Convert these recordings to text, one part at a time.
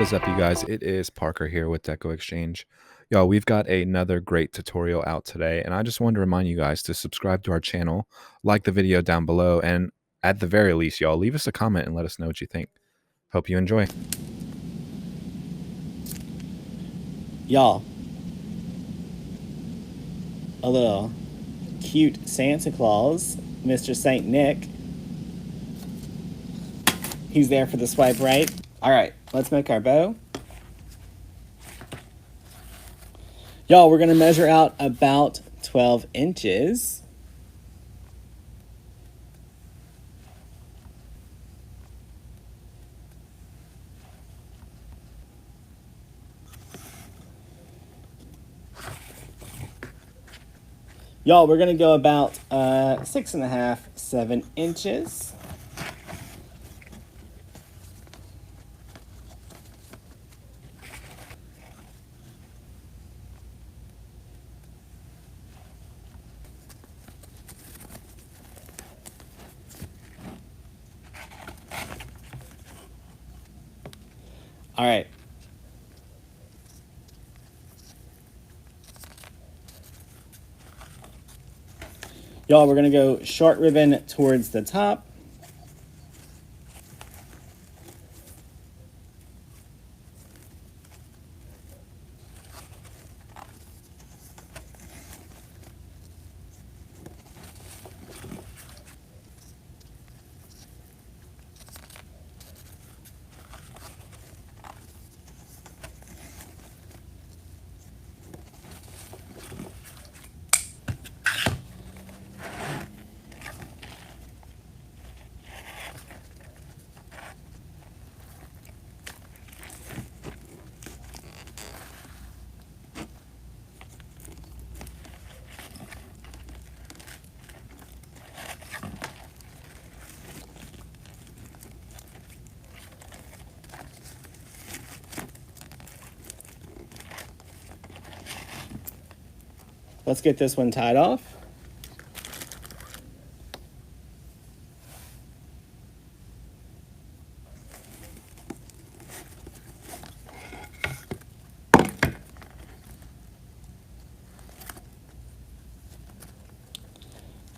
is up, you guys? It is Parker here with DecoExchange. Y'all, we've got another great tutorial out today, and I just wanted to remind you guys to subscribe to our channel, like the video down below, and at the very least, y'all, leave us a comment and let us know what you think. Hope you enjoy. Y'all, a little cute Santa Claus, Mr. Saint Nick. He's there for the swipe right. All right, let's make our bow. Y'all, we're gonna measure out about 12 inches. Y'all, we're gonna go about 6.5, 7 inches. All right. Y'all, we're gonna go short ribbon towards the top. Let's get this one tied off.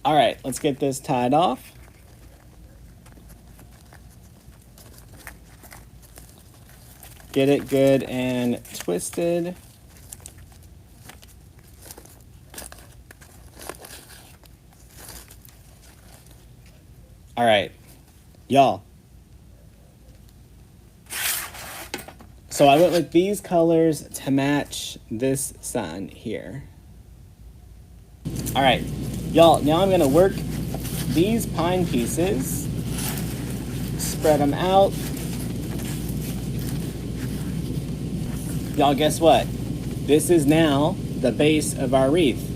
All right, let's get this tied off. Get it good and twisted. All right, y'all. So I went with these colors to match this sun here. All right, y'all, now I'm gonna work these pine pieces, spread them out. Y'all, guess what? This is now the base of our wreath.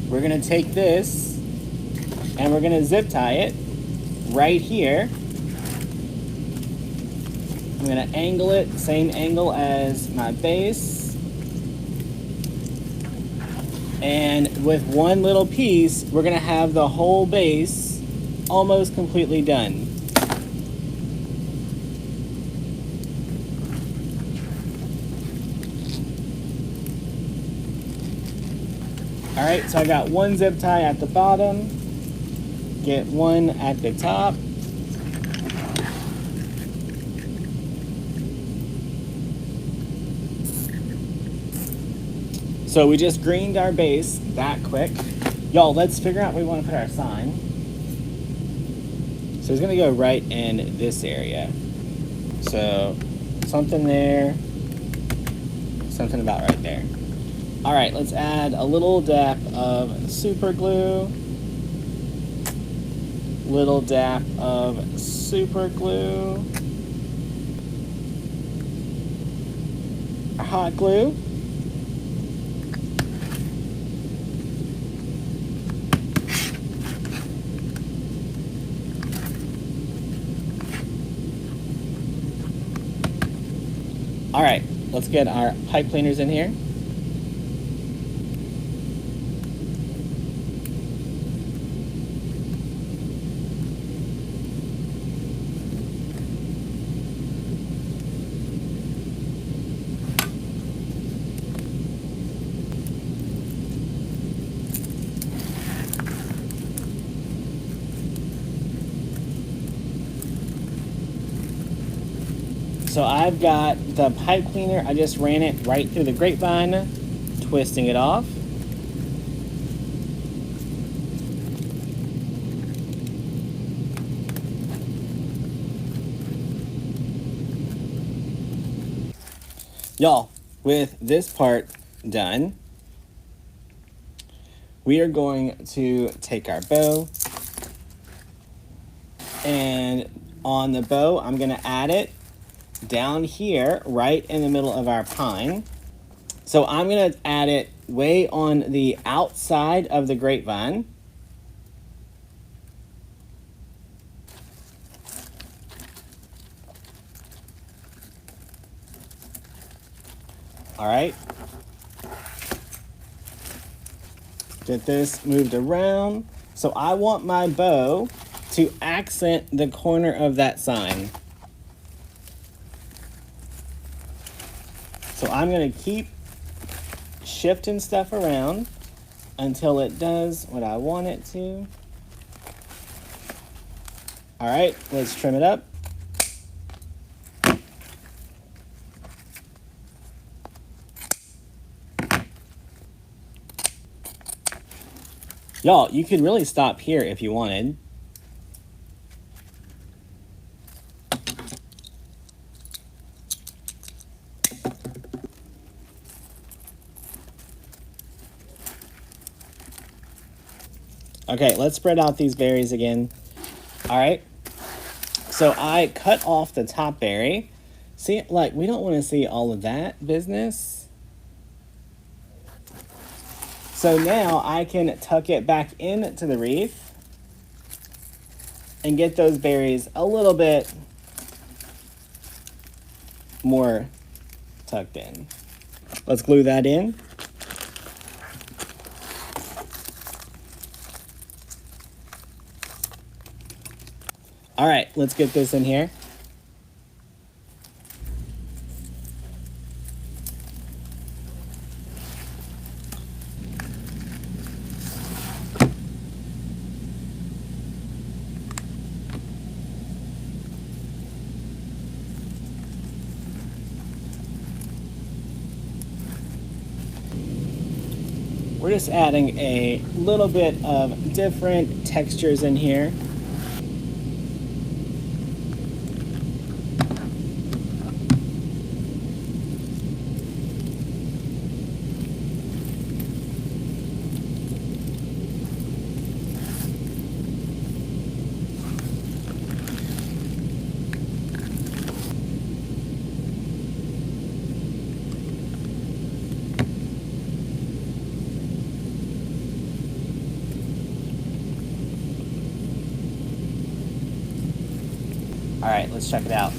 We're gonna take this and we're gonna zip tie it right here. I'm gonna angle it, same angle as my base. And with one little piece, we're gonna have the whole base almost completely done. All right, so I got one zip tie at the bottom, get one at the top. So we just greened our base that quick. Y'all, let's figure out where we want to put our sign. So it's gonna go right in this area. So something there, something about right there. All right, let's add a little dab of super glue. Little dab of super glue. Hot glue. All right, let's get our pipe cleaners in here. so I've got the pipe cleaner. I just ran it right through the grapevine, twisting it off. Y'all, with this part done, we are going to take our bow, and on the bow, I'm going to add it down here, right in the middle of our pine. So I'm going to add it way on the outside of the grapevine. All right. Get this moved around. So I want my bow to accent the corner of that sign. So I'm going to keep shifting stuff around until it does what I want it to. All right, let's trim it up. Y'all, you could really stop here if you wanted. Okay, let's spread out these berries again. All right, so I cut off the top berry. See, like, we don't want to see all of that business. So now I can tuck it back into the wreath and get those berries a little bit more tucked in. Let's glue that in. All right, let's get this in here. We're just adding a little bit of different textures in here. All right, let's check it out.